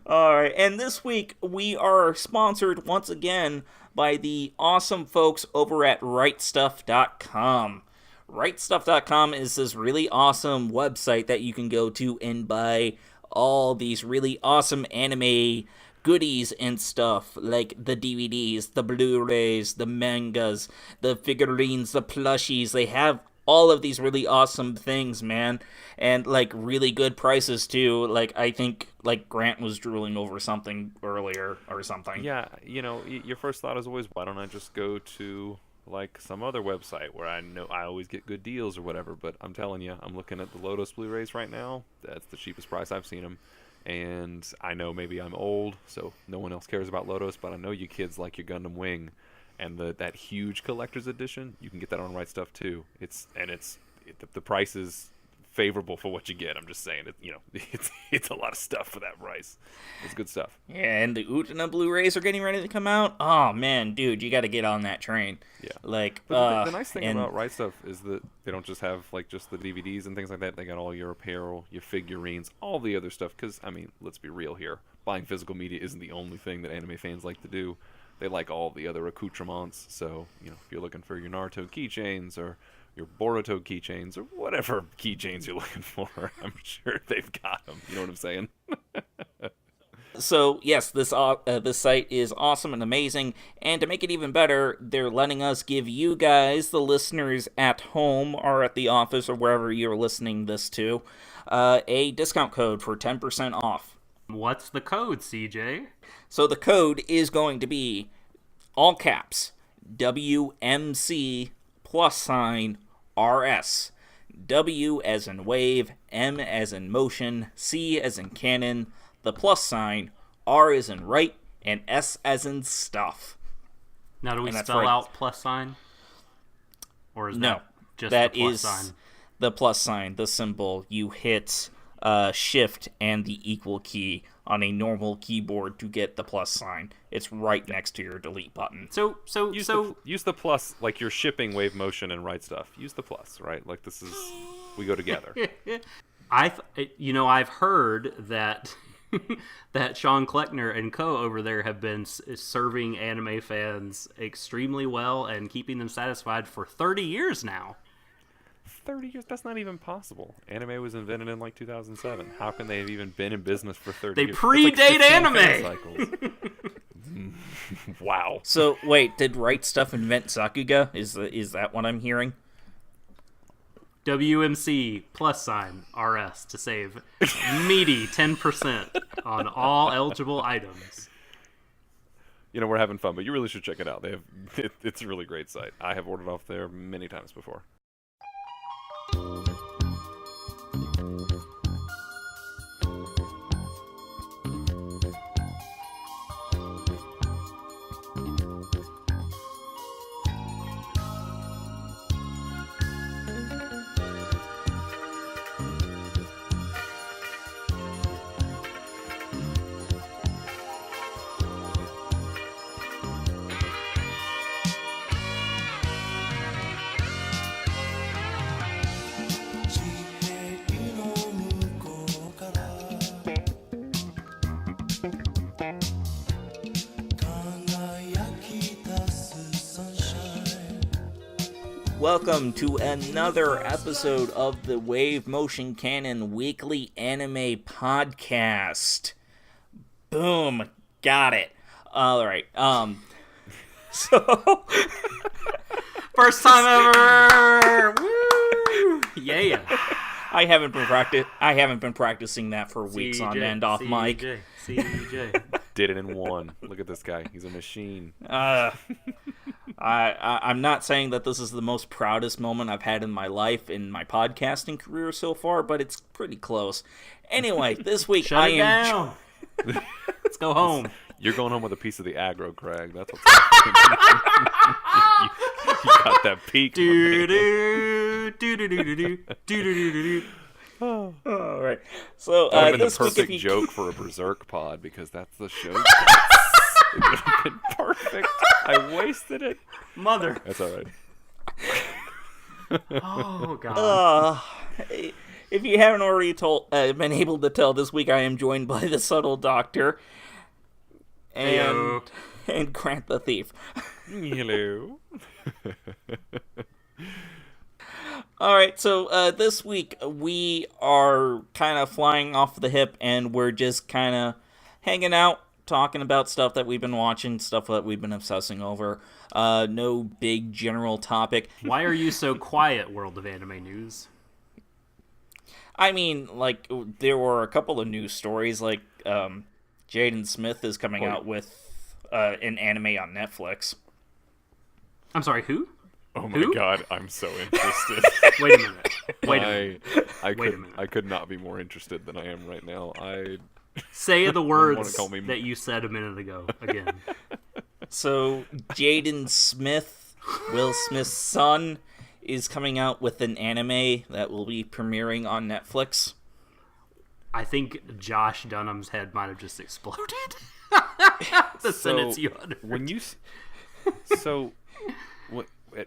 All right, and this week we are sponsored once again by the awesome folks over at WriteStuff.com. WriteStuff.com is this really awesome website that you can go to and buy all these really awesome anime goodies and stuff, like the DVDs, the Blu-rays, the mangas, the figurines, the plushies. They have all of these really awesome things, man, and like really good prices too. Like I think like Grant was drooling over something earlier or something. Yeah, your first thought is always, why don't I just go to like some other website where I know I always get good deals or whatever? But I'm telling you, I'm looking at the Lotus Blu-rays right now. That's the cheapest price I've seen them. And I know maybe I'm old, so no one else cares about Lotus, but I know you kids like your Gundam Wing, and that huge collector's edition. You can get that on Right Stuff too. The price is favorable for what you get. I'm just saying it's a lot of stuff for that price. It's good stuff. Yeah, and the Utena Blu-rays are getting ready to come out. Oh man, dude, you got to get on that train. Yeah, like but the nice thing about Right Stuff is that they don't just have like just the DVDs and things like that. They got all your apparel, your figurines, all the other stuff. Because I mean, let's be real here. Buying physical media isn't the only thing that anime fans like to do. They like all the other accoutrements. So if you're looking for your Naruto keychains or your Boruto keychains or whatever keychains you're looking for, I'm sure they've got them. You know what I'm saying? So yes, this site is awesome and amazing, and to make it even better, they're letting us give you guys, the listeners at home or at the office or wherever you're listening this to, a discount code for 10% off. What's the code, CJ? So the code is going to be all caps WMC +RS. W as in wave, M as in motion, C as in cannon, the +, R as in right, and S as in stuff. Now, do we spell out +? Or is that just that the plus is sign? The +, the symbol. You hit shift and the equal key on a normal keyboard to get the +. It's right next to your delete button. So use the plus like you're shipping Wave Motion and Right Stuff. Use the plus, right? Like we go together. I've heard that that Sean Kleckner and co over there have been serving anime fans extremely well and keeping them satisfied for 30 years now. 30 years? That's not even possible. Anime was invented in like 2007. How can they have even been in business for 30 years? They predate anime! Wow. So, wait, did Right Stuff invent Sakuga? Is that what I'm hearing? WMC +RS to save meaty 10% on all eligible items. We're having fun, but you really should check it out. It's a really great site. I have ordered off there many times before. Welcome to another episode of the Wave Motion Canon Weekly Anime Podcast. Boom. Got it. All right. So first time ever. Woo! Yeah. I haven't been practicing that for weeks on end off mic. CJ. Did it in one. Look at this guy. He's a machine. I'm not saying that this is the most proudest moment I've had in my life in my podcasting career so far, but it's pretty close. Anyway, this week Shut it down. Let's go home. You're going home with a piece of the aggro, Craig. That's what's happening. You got that peak. All right. So that would have been this the perfect week, joke for a Berserk pod because that's the show. It would have been perfect. I wasted it. Mother. That's all right. Oh God. if you haven't already been able to tell, this week I am joined by the TheSubtleDoctor and GrantTheTheif. Hello. All right, so this week we are kind of flying off the hip, and we're just kind of hanging out, talking about stuff that we've been watching, stuff that we've been obsessing over. No big general topic. Why are you so quiet, World of Anime News? I mean, like, there were a couple of news stories, like Jaden Smith is coming out with an anime on Netflix. I'm sorry, who? Oh my god, I'm so interested. Wait a minute. I could not be more interested than I am right now. Say the words that you said a minute ago again. So, Jaden Smith, Will Smith's son, is coming out with an anime that will be premiering on Netflix. I think Josh Dunham's head might have just exploded. Sentence you uttered.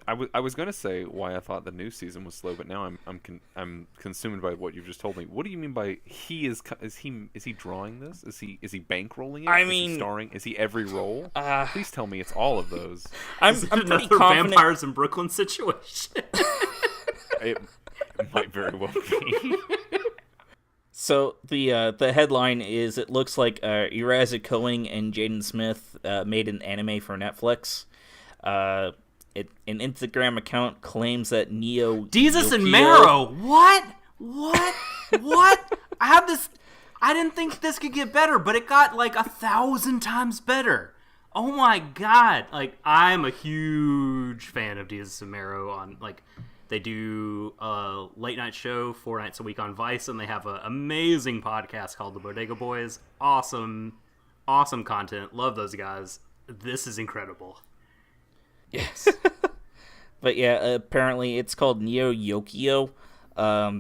I was gonna say why I thought the new season was slow, but now I'm consumed by what you've just told me. What do you mean by is he drawing this? Is he bankrolling it? Is he starring? Is he every role? Please tell me it's all of those. I'm pretty another confident. Vampires in Brooklyn situation. It might very well be. So the headline is, it looks like Iraza Coing and Jaden Smith made an anime for Netflix. An Instagram account claims that Neo Jesus Yokio... and Marrow. What? I have this. I didn't think this could get better, but it got like 1,000 times better. Oh my god! Like, I'm a huge fan of Jesus and Marrow. On like, they do a late night show 4 nights a week on Vice, and they have an amazing podcast called The Bodega Boys. Awesome content. Love those guys. This is incredible. Yes. But yeah, apparently it's called Neo Yokio. I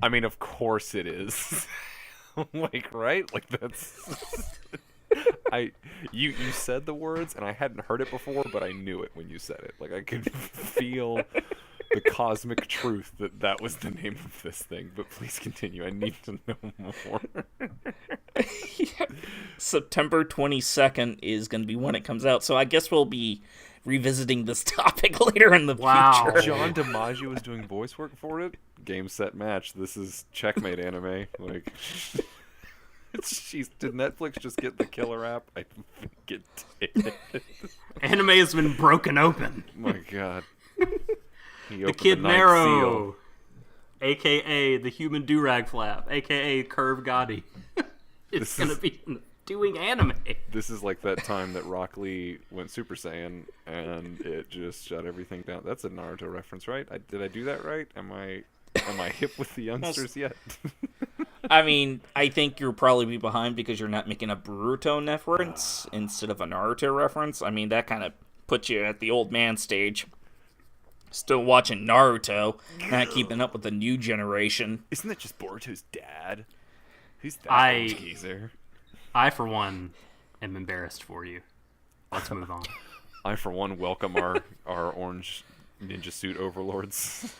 mean, of course it is. Like, right? Like, that's... You said the words, and I hadn't heard it before, but I knew it when you said it. Like, I could feel the cosmic truth that was the name of this thing. But please continue. I need to know more. Yeah. September 22nd is going to be when it comes out, so I guess we'll be revisiting this topic later in the future. John DiMaggio was doing voice work for it. Game, set, match. This is checkmate anime. Like, did Netflix just get the killer app? I think it did. Anime has been broken open. My god. The Kid Marrow, a.k.a. the Human Durag Flap, a.k.a. Curve Gotti. It's going to be doing anime. This is like that time that Rock Lee went Super Saiyan and it just shut everything down. That's a Naruto reference, right? Did I do that right? Am I hip with the youngsters yet? I mean, I think you'll probably be behind because you're not making a Boruto reference instead of a Naruto reference. I mean, that kind of puts you at the old man stage. Still watching Naruto, not keeping up with the new generation. Isn't that just Boruto's dad? Who's that old geezer? I, for one, am embarrassed for you. Let's move on. I, for one, welcome our orange ninja suit overlords.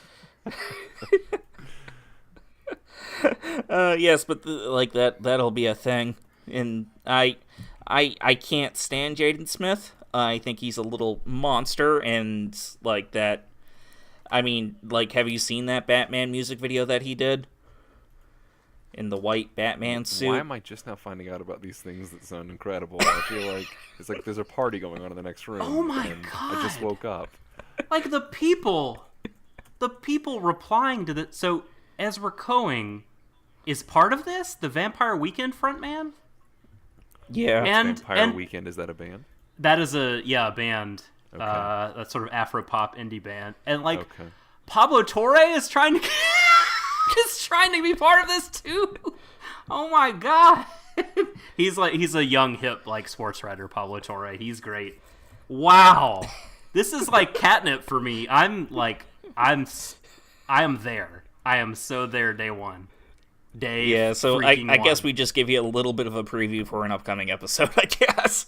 Yes, but that'll be a thing. And I can't stand Jaden Smith. I think he's a little monster, and like that. I mean, like, have you seen that Batman music video that he did? In the white Batman suit. Why am I just now finding out about these things that sound incredible? I feel like it's like there's a party going on in the next room. Oh my god! I just woke up. Like the people replying to the. So Ezra Coing is part of this. The Vampire Weekend frontman. Yeah. And Vampire Weekend, is that a band? That is a band. Okay. That sort of Afro pop indie band, and like Pablo Torre is trying to be part of this too. Oh my god, he's a young hip like sports writer. Pablo Torre, he's great. Wow, this is like catnip for me. I am there. I am so there day one. Yeah, so I guess we just give you a little bit of a preview for an upcoming episode, I guess.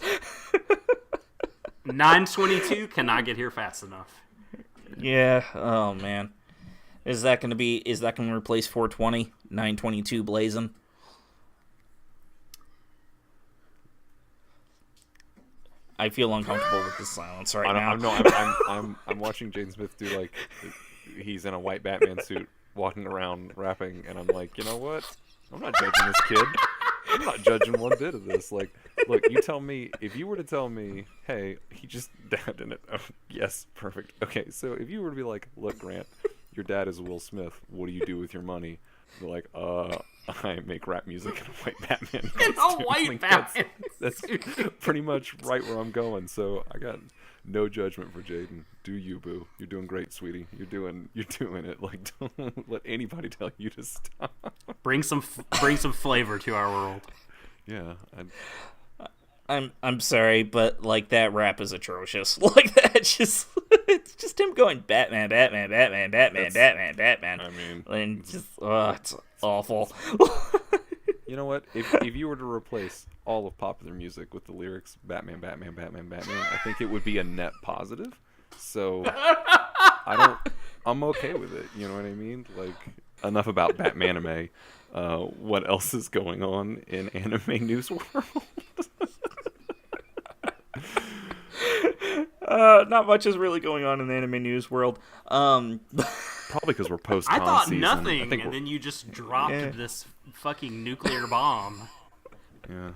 922 cannot get here fast enough. Yeah, oh man. Is that going to replace 420, 922 blazing? I feel uncomfortable with the silence right now. I'm watching Jaden Smith do like he's in a white Batman suit walking around rapping, and I'm like, you know what? I'm not judging this kid. I'm not judging one bit of this. Like, look, you tell me, if you were to tell me, hey, he just dabbed in it. Oh, yes, perfect. Okay, so if you were to be like, look, Grant, your dad is Will Smith. What do you do with your money? You're like, I make rap music in a white Batman costume. In a white Batman. That's pretty much right where I'm going. So I got no judgment for Jaden. Do you, boo? You're doing great, sweetie. You're doing it. Like, don't let anybody tell you to stop. Bring some flavor to our world. Yeah. I'm sorry, but like that rap is atrocious. Like that, just it's just him going Batman, Batman, Batman, Batman, Batman, Batman. I mean, and just it's awful. You know what? If you were to replace all of popular music with the lyrics Batman, Batman, Batman, Batman, I think it would be a net positive. So I'm okay with it. You know what I mean? Like, enough about Batmanime. What else is going on in anime news world? Not much is really going on in the anime news world. Probably because we're post-con I thought season. nothing, and then you just dropped this fucking nuclear bomb. Yeah.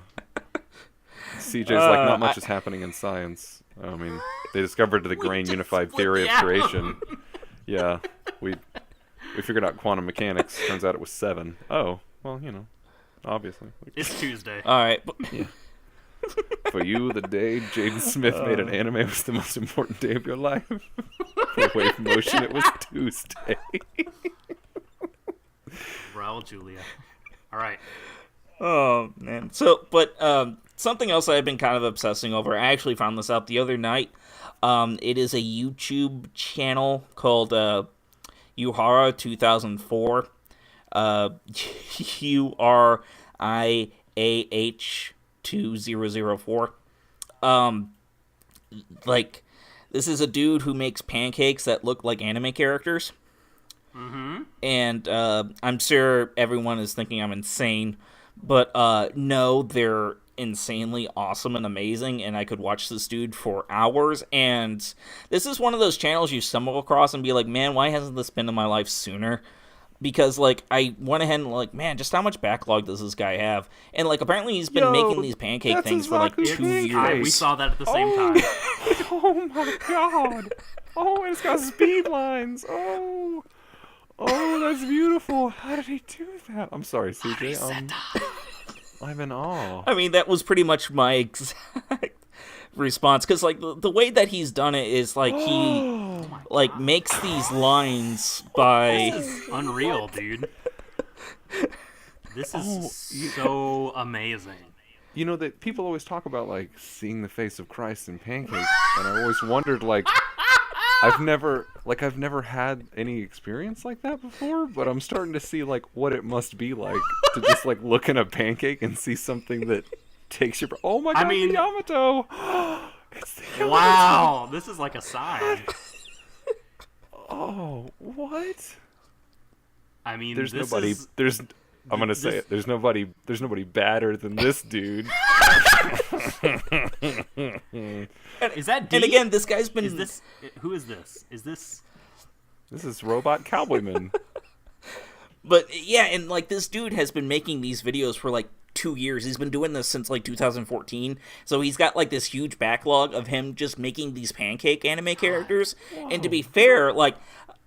CJ's like, not much is happening in science. I mean, they discovered the grain unified theory of creation. Yeah, we figured out quantum mechanics. Turns out it was 7. Oh, well, you know, obviously. It's Tuesday. All right. Yeah. For you, the day Jaden Smith made an anime was the most important day of your life. For Wave Motion, it was Tuesday. Raul Julia. All right. Oh, man. So, but something else I've been kind of obsessing over, I actually found this out the other night. It is a YouTube channel called Uhara 2004. URIAH 2004. Like, this is a dude who makes pancakes that look like anime characters. Mm-hmm. And I'm sure everyone is thinking I'm insane, but no, they're insanely awesome and amazing, and I could watch this dude for hours. And this is one of those channels you stumble across and be like, man, why hasn't this been in my life sooner? Because, like, I went ahead and, like, man, just how much backlog does this guy have? And, like, apparently he's been making these pancake things for, like, 2 years. We saw that at the same time. Oh, my God. Oh, and it's got speed lines. Oh, that's beautiful. How did he do that? I'm sorry, CJ. I'm in awe. I mean, that was pretty much my exact response. Because, like, the way that he's done it is, like, he... like, makes these lines by... This is unreal, dude. This is so amazing. You know, that people always talk about, like, seeing the face of Christ in pancakes, and I always wondered, like, I've never had any experience like that before, but I'm starting to see, like, what it must be like to just, like, look in a pancake and see something that takes your... Oh my God, the Yamato! It's the Yamato! Wow, this is like a sign. Oh, what? I mean, there's nobody badder than this dude. Is that D? And again, this guy's been... Who is this? This is Robot Cowboyman. But yeah, and like this dude has been making these videos for like 2 years. He's been doing this since like 2014. So he's got like this huge backlog of him just making these pancake anime characters. Whoa. And to be fair, like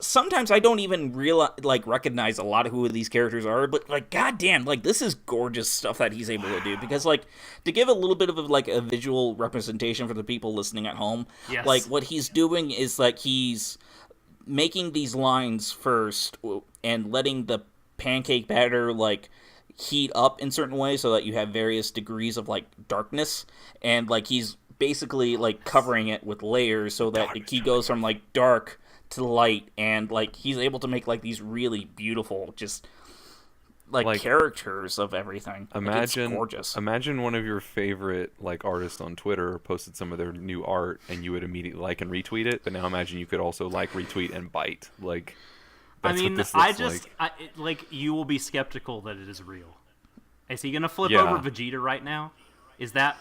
sometimes I don't even recognize a lot of who these characters are, but like goddamn, like this is gorgeous stuff that he's able to do. Because like to give a little bit of like a visual representation for the people listening at home, yes. Like what he's doing is like he's making these lines first and letting the pancake batter like heat up in certain ways so that you have various degrees of like darkness, and like he's basically like covering it with layers so that he goes from like dark to light, and like he's able to make like these really beautiful just like characters of everything. Imagine, it's gorgeous. Imagine one of your favorite like artists on Twitter posted some of their new art, and you would immediately like and retweet it. But now imagine you could also like, retweet, and bite. Like I That's mean, what this I looks just like. you will be skeptical that it is real. Is he gonna flip Yeah. over Vegeta right now? Is that?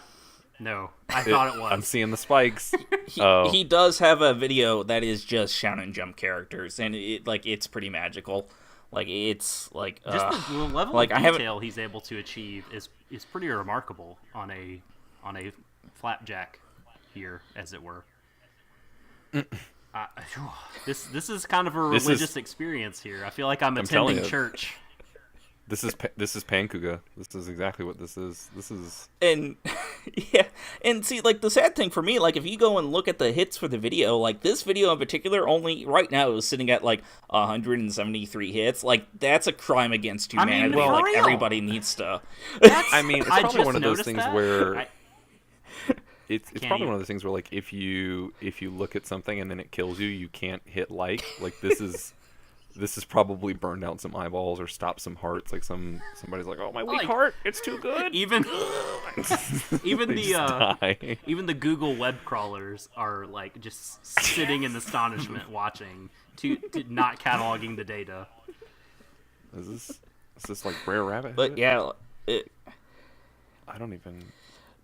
No, I thought it was. I'm seeing the spikes. He does have a video that is just Shonen Jump characters, and it's pretty magical. Like it's like Just the level like, of I haven't- detail he's able to achieve is pretty remarkable on a flapjack here, as it were. This is kind of a This is- religious experience here. I feel like I'm telling attending you. church. This is Pan-kuga. This is exactly what this is. This is and yeah, and see, like the sad thing for me, like if you go and look at the hits for the video, like this video in particular, only right now is sitting at like 173 hits. Like that's a crime against I mean, humanity. for Like real. everybody needs to. I mean, it's I probably just one of those noticed things that. where it's Can't probably even- one of those things where like if you look at something and then it kills you, you can't hit like this is probably burned out some eyeballs or stopped some hearts. Like somebody's like, oh, my weak Like- heart, it's too good. Even even They the just die. even the Google web crawlers are like just sitting in astonishment watching to not cataloging the data. Is this like Brer Rabbit? But hit? yeah, I don't even.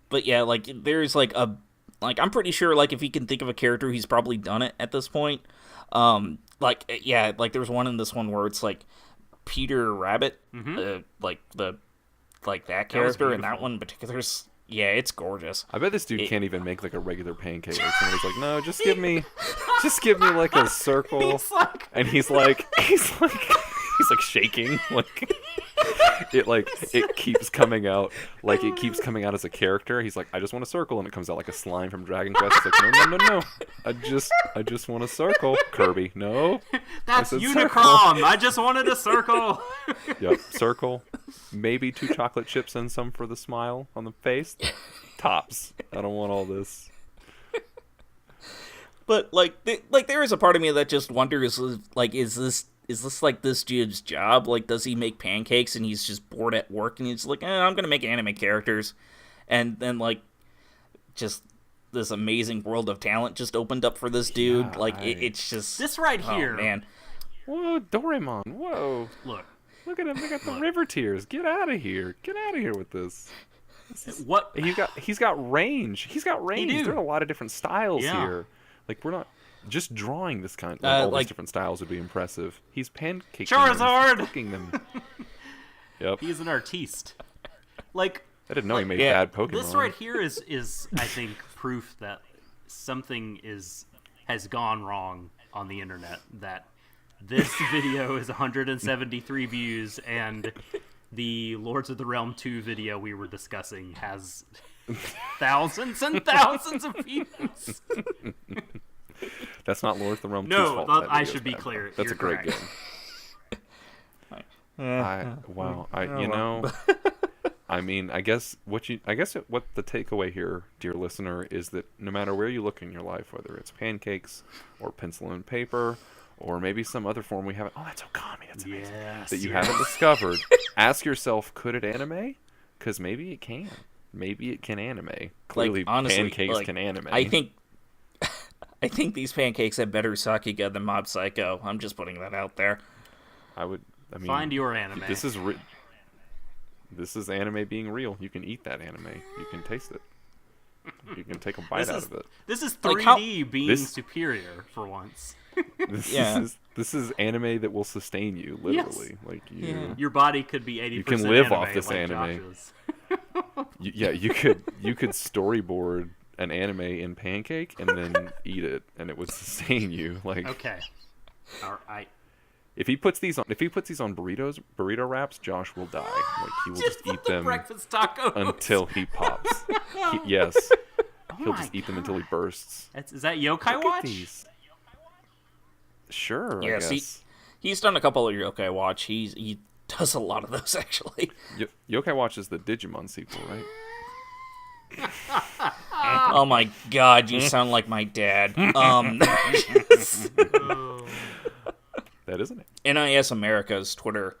but yeah, like there's like I'm pretty sure like if he can think of a character, he's probably done it at this point. Like yeah, like there's one in this one where it's like Peter Rabbit, like that character, and that beautiful. one in particular. Yeah, it's gorgeous. I bet this dude can't even make like a regular pancake. Like somebody's like, no, just give me like a circle. It's like And he's like shaking, like it keeps coming out, like it keeps coming out as a character. He's like, I just want a circle, and it comes out like a slime from Dragon Quest. It's like, no, I just want a circle, Kirby. No, that's said Unicron. I just wanted a circle. yep, circle, maybe 2 chocolate chips and some for the smile on the face. Tops. I don't want all this. But like there is a part of me that just wonders, like, is this like this dude's job? Like, does he make pancakes and he's just bored at work and he's like, I'm gonna make anime characters, and then like just this amazing world of talent just opened up for this dude. Yeah, like it's just This right oh, here, man. Whoa, Doraemon. Whoa. Look, Look at him. They got the river tears. Get out of here. Get out of here with this. what? He's got range. He's got range. do. There are a lot of different styles Yeah. here. Like we're not just drawing this kind. All like- these different styles would be impressive. He's pancaking Charizard! them, cooking them. Yep. He's an artiste. Like I didn't know he made Yeah. bad Pokemon. this right here is I think proof that something has gone wrong on the internet. That this video is 173 views and the Lords of the Realm 2 video we were discussing has thousands and thousands of views. That's not Lord of the Realm 2's No, fault. that- That I video's should be bad. clear. That's You're a great correct. game. I mean, I guess what the takeaway here, dear listener, is that no matter where you look in your life, whether it's pancakes or pencil and paper, or maybe some other form we haven't. Oh, that's Okami. That's amazing. Yes, That you yes. haven't discovered. Ask yourself, could it anime? Because maybe it can. Maybe it can anime. Clearly, honestly, pancakes like, can anime. I think these pancakes have better Sakuga than Mob Psycho. I'm just putting that out there. I mean, Find your anime. This is anime being real. You can eat that anime. You can taste it. You can take a bite This out is of it. this is Like, 3D being this- superior for once. Yeah. This is anime that will sustain you, literally. Like you, Yeah. Your body could be 80% You can live anime, off this like anime. Josh's. you could storyboard an anime in Pancake and then eat it, and it would sustain you. Like Okay. All right. if he puts these on burrito wraps, Josh will die. Like he will just eat the them breakfast tacos. until he pops. Yes, he'll my just eat them until he bursts. Is that Yokai Look Watch? at these. Sure. Yeah, I see- guess. He's done a couple of Yokai Watch. He does a lot of those actually. Yokai Watch is the Digimon sequel, right? Oh my god, you sound like my dad. That isn't it. NIS America's Twitter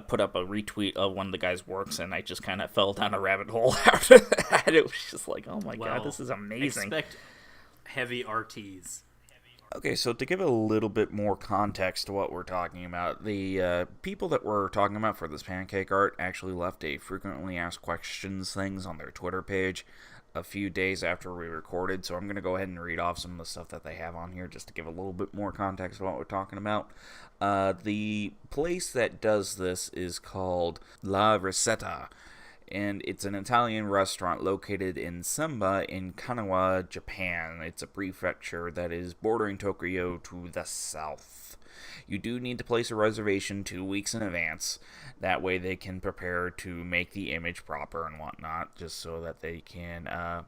put up a retweet of one of the guy's works, and I just kind of fell down a rabbit hole after that. It was just like, oh my god, this is amazing. Expect heavy RTs. Okay, so to give a little bit more context to what we're talking about, the people that we're talking about for this pancake art actually left a frequently asked questions things on their Twitter page a few days after we recorded, so I'm going to go ahead and read off some of the stuff that they have on here just to give a little bit more context to what we're talking about. The place that does this is called La Ricetta, and it's an Italian restaurant located in Semba in Kanawa, Japan. It's a prefecture that is bordering Tokyo to the south. You do need to place a reservation 2 weeks in advance. That way they can prepare to make the image proper and whatnot, just so that they can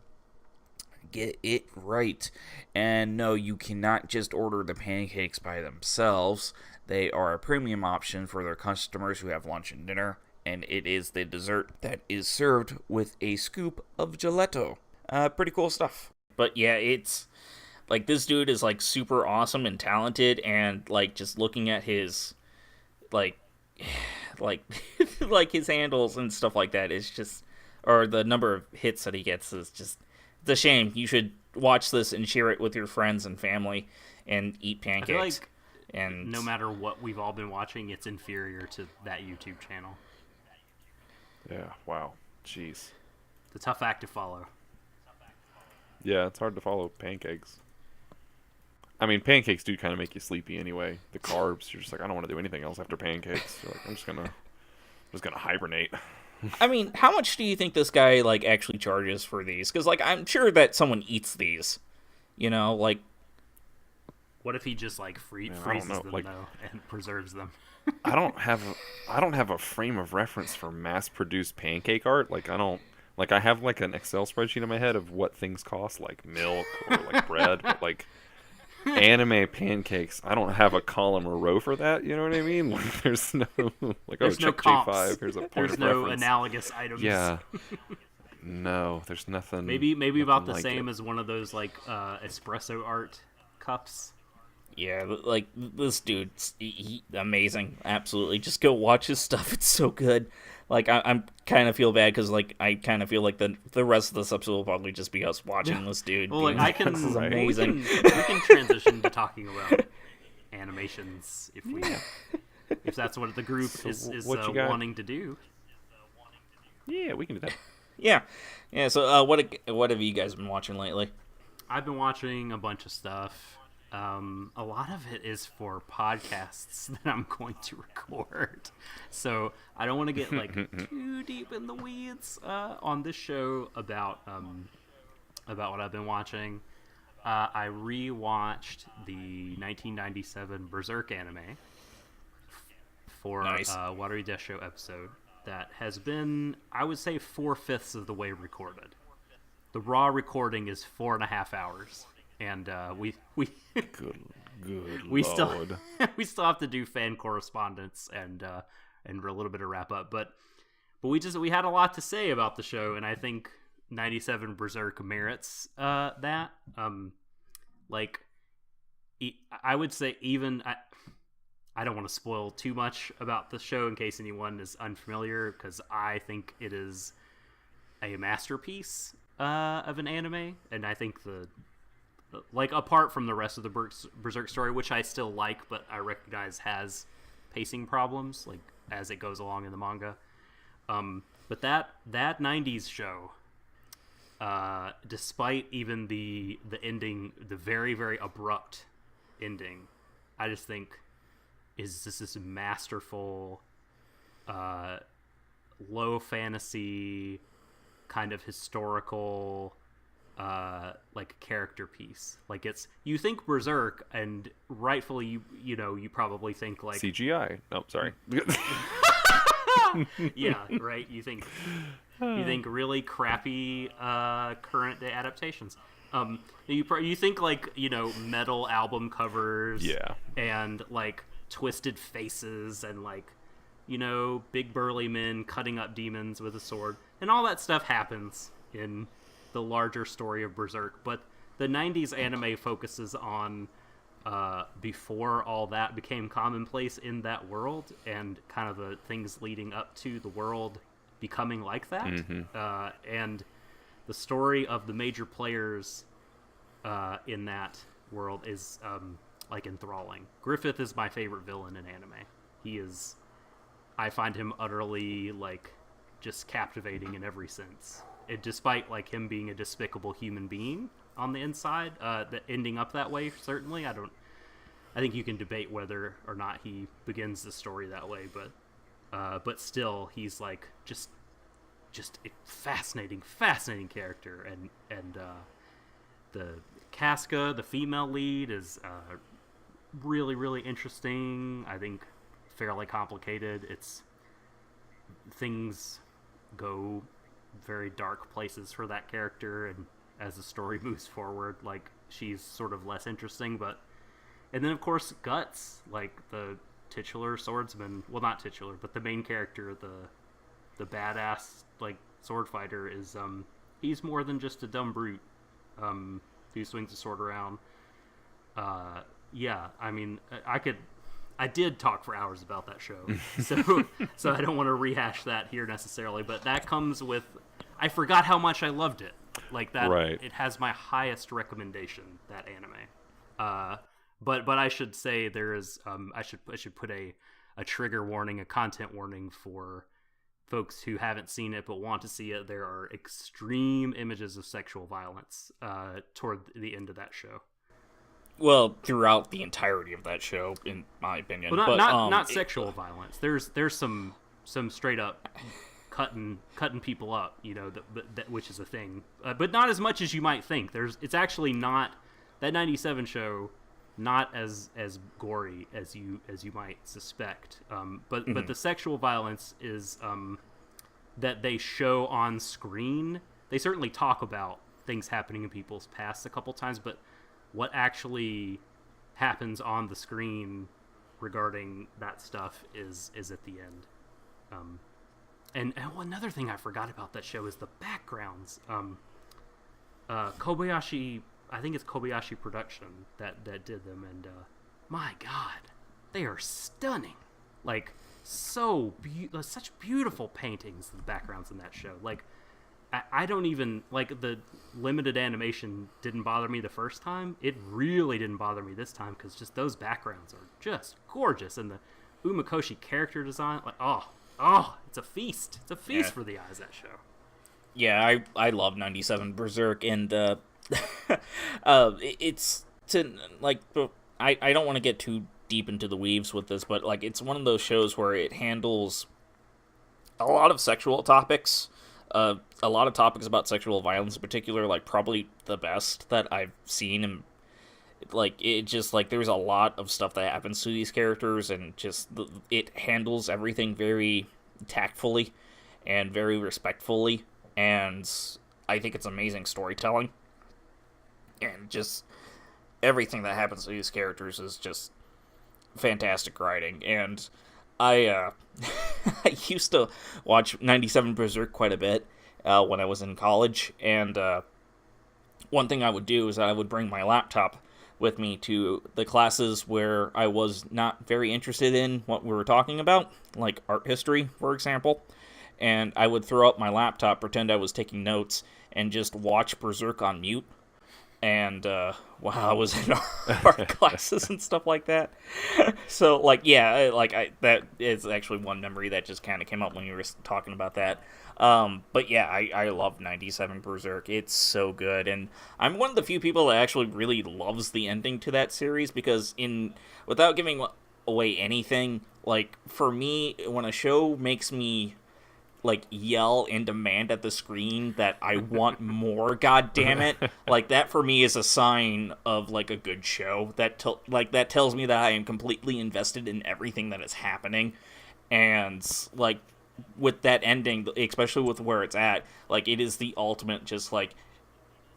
get it right. And no, you cannot just order the pancakes by themselves. They are a premium option for their customers who have lunch and dinner, and it is the dessert that is served with a scoop of gelato. Pretty cool stuff. But yeah, it's like this dude is like super awesome and talented, and like just looking at his like like his handles and stuff like that is just, or the number of hits that he gets is just, it's a shame. You should watch this and share it with your friends and family and eat pancakes. I feel like and no matter what we've all been watching, it's inferior to that YouTube channel. Yeah, wow. Jeez. It's a tough act to follow. Yeah, it's hard to follow pancakes. I mean, pancakes do kind of make you sleepy anyway. The carbs, you're just like, I don't want to do anything else after pancakes. You're like, I'm just gonna hibernate. I mean, how much do you think this guy like actually charges for these? Because like I'm sure that someone eats these, you know, like. What if he just like freezes them like, though and preserves them? I don't have a frame of reference for mass-produced pancake art. Like I have like an Excel spreadsheet in my head of what things cost, like milk or like bread, but like anime pancakes, I don't have a column or row for that. You know what I mean? Like there's no like there's no check comps. J5. Here's a point There's of no reference. analogous items. Yeah. No, there's nothing. Maybe about the like same it. as one of those like espresso art cups. Yeah, like this dude's he amazing. Absolutely, just go watch his stuff. It's so good. Like I'm kind of feel bad because like I kind of feel like the rest of this episode will probably just be us watching this dude. Well, like, being, this is amazing. We can transition to talking about animations if that's what the group is wanting to do. Yeah, we can do that. Yeah. So what have you guys been watching lately? I've been watching a bunch of stuff. A lot of it is for podcasts that I'm going to record, so I don't want to get like too deep in the weeds on this show about what I've been watching. I rewatched the 1997 Berserk anime for Nice. Watery Death Show episode that has been, I would say, 4/5 of the way recorded. The raw recording is 4.5 hours. And we Good we Lord. still have to do fan correspondence and a little bit of wrap up, but we had a lot to say about the show, and I think 97 Berserk merits that. Like I would say even I don't want to spoil too much about the show in case anyone is unfamiliar, because I think it is a masterpiece of an anime, and I think like, apart from the rest of the Berserk story, which I still like, but I recognize has pacing problems, like, as it goes along in the manga. But that 90s show, despite even the ending, the very, very abrupt ending, I just think is this masterful, low fantasy, kind of historical... like character piece. Like, it's, you think Berserk, and rightfully you probably think like CGI. No, sorry. yeah, right. You think really crappy current day adaptations. You think like metal album covers, Yeah, and like twisted faces, and like big burly men cutting up demons with a sword, and all that stuff happens in the larger story of Berserk, but the 90s anime focuses on before all that became commonplace in that world, and kind of the things leading up to the world becoming like that. And the story of the major players in that world is like enthralling. Griffith is my favorite villain in anime. I find him utterly like just captivating in every sense. Despite like him being a despicable human being on the inside, that ending up that way, certainly. I think you can debate whether or not he begins the story that way, but still, he's like just a fascinating character, and the Casca, the female lead, is really, really interesting. I think fairly complicated. Things go very dark places for that character, and as the story moves forward, like, she's sort of less interesting. And then of course Guts, like the titular swordsman, well, not titular, but the main character, the badass like sword fighter, is he's more than just a dumb brute who swings a sword around. Yeah, I mean, I did talk for hours about that show, so I don't want to rehash that here necessarily, but that comes with, I forgot how much I loved it. Like that, right. It has my highest recommendation, that anime. But I should say there is, I should put a trigger warning, a content warning for folks who haven't seen it but want to see it. There are extreme images of sexual violence toward the end of that show. Well, throughout the entirety of that show, in my opinion. Well, but not sexual violence. There's some straight up cutting people up, you know, that which is a thing, but not as much as you might think. It's actually not, that 97 show, not as gory as you might suspect. But the sexual violence is that they show on screen. They certainly talk about things happening in people's past a couple times, but what actually happens on the screen regarding that stuff is at the end. And another thing I forgot about that show is the backgrounds. Kobayashi, I think it's Kobayashi Production that did them, and my God, they are stunning. Like, such beautiful paintings of the backgrounds in that show. Like, I don't even, like, the limited animation didn't bother me the first time. It really didn't bother me this time, because just those backgrounds are just gorgeous, and the Umakoshi character design, like, oh, it's a feast. It's a feast for the eyes, that show. Yeah, I love 97 Berserk, and it's to, like, I don't want to get too deep into the weaves with this, but, like, it's one of those shows where it handles a lot of sexual topics, a lot of topics about sexual violence in particular, like, probably the best that I've seen, and, like, it just, like, there's a lot of stuff that happens to these characters, and just, it handles everything very tactfully and very respectfully, and I think it's amazing storytelling, and just everything that happens to these characters is just fantastic writing. And I used to watch 97 Berserk quite a bit when I was in college, and one thing I would do is I would bring my laptop with me to the classes where I was not very interested in what we were talking about, like art history, for example, and I would throw up my laptop, pretend I was taking notes, and just watch Berserk on mute. And while I was in art classes and stuff like that. So, like, yeah, that is actually one memory that just kind of came up when you were talking about that. But yeah, I love 97 Berserk. It's so good, and I'm one of the few people that actually really loves the ending to that series, because without giving away anything, like, for me, when a show makes me, like, yell and demand at the screen that I want more, god damn it, like, that for me is a sign of, like, a good show. That tells me that I am completely invested in everything that is happening. And, like, with that ending, especially with where it's at, like, it is the ultimate, just, like,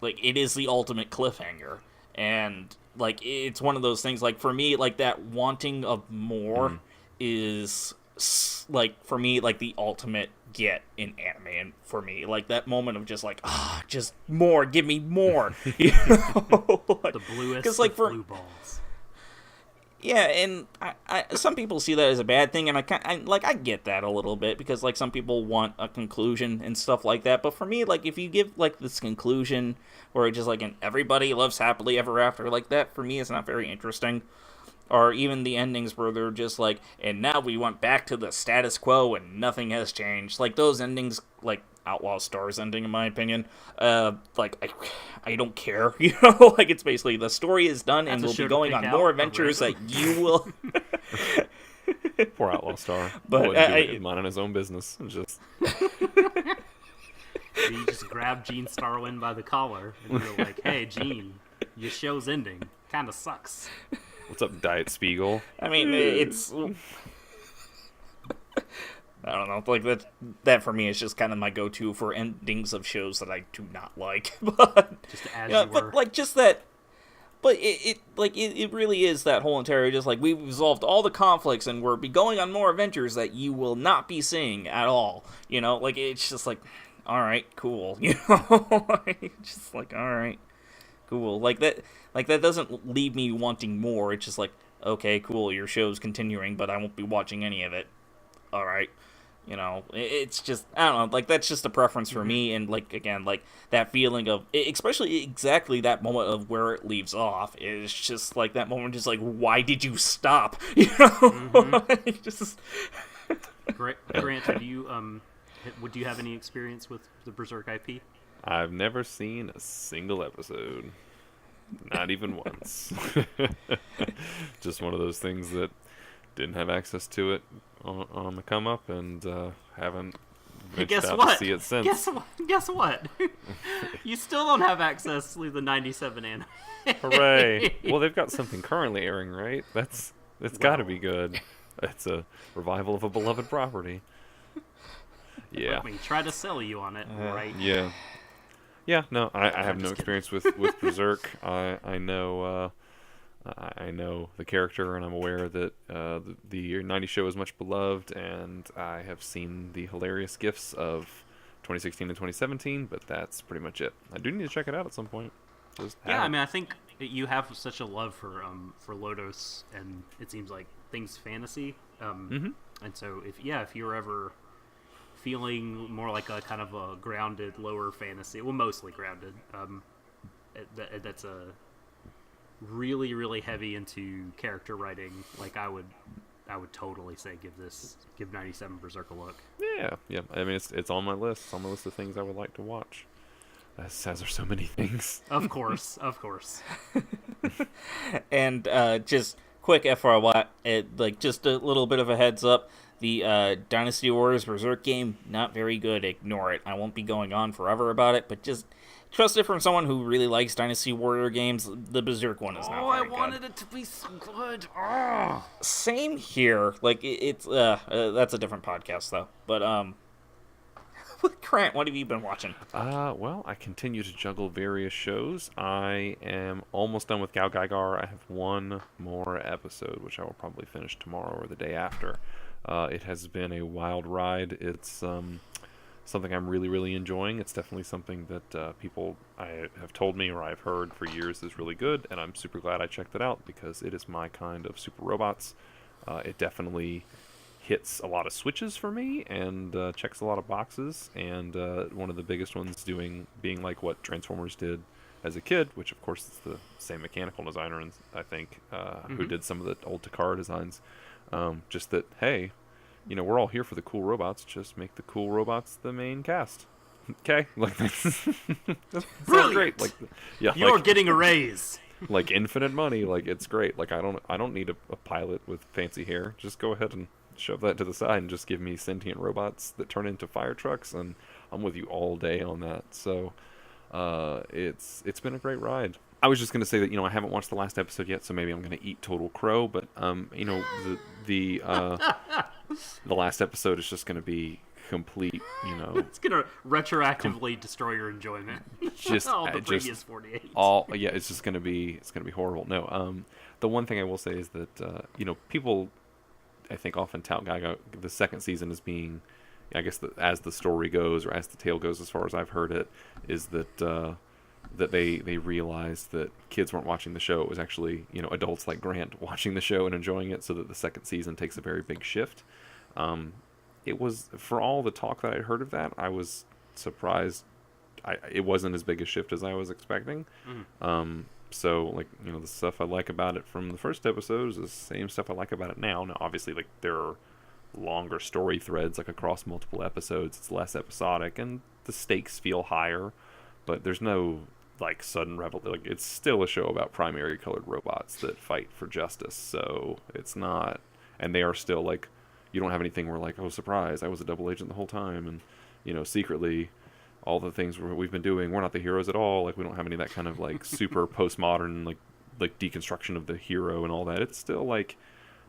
it is the ultimate cliffhanger. And, like, it's one of those things, like, for me, like, that wanting of more is, like, for me, like, the ultimate get in anime. And for me, like, that moment of just, like, just more, give me more. You know? The bluest, like, blue balls. Yeah, and some people see that as a bad thing, and I get that a little bit, because like some people want a conclusion and stuff like that. But for me, like if you give like this conclusion where it's just like an everybody lives happily ever after, like that for me is not very interesting. Or even the endings where they're just like, and now we went back to the status quo and nothing has changed. Like those endings, like Outlaw Stars ending, in my opinion, I don't care. You know, like it's basically the story is done and we'll be going on more adventures that you will. Poor Outlaw Star. But minding his own business. Just you just grab Gene Starlin by the collar and you're like, "Hey, Gene, your show's ending. Kind of sucks." What's up, Diet Spiegel? I mean, it's. I don't know. Like that for me is just kind of my go-to for endings of shows that I do not like. But just as yeah, you were. but like just that. But it really is that whole entire just like we've resolved all the conflicts and we're be going on more adventures that you will not be seeing at all. You know, like it's just like, all right, cool. You know, just like all right, cool. Like that doesn't leave me wanting more. It's just like, okay, cool, your show's continuing, but I won't be watching any of it. All right. You know, it's just, I don't know, like, that's just a preference for me, and, like, again, like, that feeling of, especially exactly that moment of where it leaves off, is just, like, that moment just, like, why did you stop? You know? Just... Grant, would you have any experience with the Berserk IP? I've never seen a single episode. Not even once. Just one of those things that didn't have access to it on the come up, and haven't ventured out to see it since. Guess what? You still don't have access to the 97 anime. Hooray! Well, they've got something currently airing, right? It's got to be good. It's a revival of a beloved property. Yeah. Let me try to sell you on it, right? Yeah. Yeah. No, I have no experience with Berserk. I know. I know the character, and I'm aware that the 90 show is much beloved, and I have seen the hilarious gifs of 2016 and 2017, but that's pretty much it. I do need to check it out at some point. I mean, I think you have such a love for Lodos, and it seems like things fantasy. And so if you're ever feeling more like a kind of a grounded, lower fantasy, well, mostly grounded, that's a really, really heavy into character writing, like I would totally say give 97 Berserk a look. Yeah. I mean, it's on my list. It's on my list of things I would like to watch. As are so many things. Of course. And just quick FYI, like just a little bit of a heads up. The Dynasty Warriors Berserk game, not very good. Ignore it. I won't be going on forever about it, but just trust it from someone who really likes Dynasty Warrior games. The Berserk one is not very good. I wanted it to be so good. Oh. Same here. Like, it's that's a different podcast, though. But, Grant, what have you been watching? Well, I continue to juggle various shows. I am almost done with Gal Gaigar. I have one more episode, which I will probably finish tomorrow or the day after. It has been a wild ride. It's something I'm really, really enjoying. It's definitely something that people I have told me or I've heard for years is really good, and I'm super glad I checked it out because it is my kind of super robots. It definitely hits a lot of switches for me and checks a lot of boxes, and one of the biggest ones being like what Transformers did as a kid, which of course is the same mechanical designer, and I think who did some of the old Takara designs. Just that, hey, we're all here for the cool robots. Just make the cool robots the main cast. Okay, like that's brilliant. Great. Like, yeah, you're getting a raise. Like infinite money. Like it's great. Like I don't need a pilot with fancy hair. Just go ahead and shove that to the side and just give me sentient robots that turn into fire trucks, and I'm with you all day on that. So, it's been a great ride. I was just going to say that, I haven't watched the last episode yet, so maybe I'm going to eat total crow, but, the last episode is just going to be complete, It's going to retroactively destroy your enjoyment. Just all the previous 48. It's just going to be horrible. No, the one thing I will say is that, people, I think, often tout Gaga the second season as being, I guess, as the story goes, or as the tale goes, as far as I've heard it, is that, that they realized that kids weren't watching the show. It was actually, adults like Grant watching the show and enjoying it, so that the second season takes a very big shift. It was, for all the talk that I'd heard of that, I was surprised. It wasn't as big a shift as I was expecting. So, like, the stuff I like about it from the first episode is the same stuff I like about it now. Now, obviously, like, there are longer story threads, like, across multiple episodes. It's less episodic, and the stakes feel higher, but there's no, like, sudden revelation. Like, it's still a show about primary colored robots that fight for justice, so it's not, and they are still, like, you don't have anything where, like, oh, surprise, I was a double agent the whole time, and, secretly, all the things we've been doing, we're not the heroes at all. Like, we don't have any of that kind of, like, super postmodern, like deconstruction of the hero and all that. It's still, like,